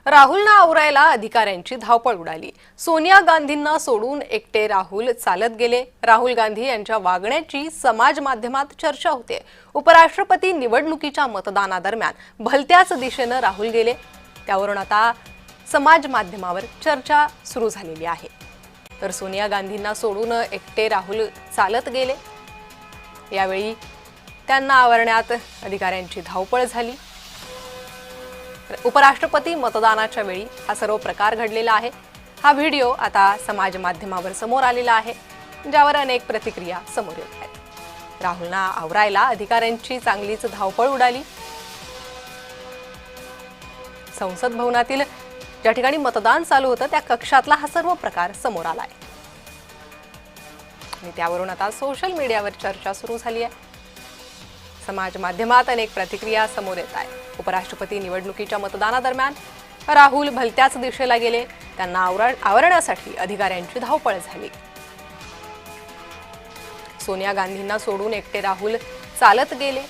राहुलना आवरायला अधिकाऱ्यांची धावपळ उडाली। सोनिया गांधींना सोडून एकटे राहुल चालत गेले। राहुल गांधी यांच्या वागण्याची समाज माध्यमात चर्चा होते। उपराष्ट्रपती निवडणुकीच्या मतदानादरम्यान भलत्याच दिशेने राहुल गेले, त्यावरून आता समाज माध्यमावर चर्चा सुरू झालेली आहे। तर सोनिया गांधींना सोडून एकटे राहुल चालत गेले, यावेळी त्यांना आवरण्यात अधिकाऱ्यांची धावपळ झाली। उपराष्ट्रपती मतदानाच्या वेळी हा सर्व प्रकार घडलेला आहे। हा व्हिडिओ आता समाज माध्यमावर समोर आलेला आहे, ज्यावर अनेक प्रतिक्रिया समोर येत आहेत। राहुलना आवरायला अधिकाऱ्यांची चांगलीच धावपळ उडाली। संसद भवनातील ज्या ठिकाणी मतदान चालू होतं त्या कक्षातला हा सर्व प्रकार समोर आला आहे आणि त्यावरून आता सोशल मीडियावर चर्चा सुरू झाली आहे। समाज माध्यमात अनेक प्रतिक्रिया समोर येत आहेत। उपराष्ट्रपती निवडणुकीच्या मतदानादरम्यान राहुल भलत्याच दिशेला गेले, त्यांना आवरण्यासाठी अधिकाऱ्यांची धावपळ झाली। सोनिया गांधींना सोडून एकटे राहुल चालत गेले,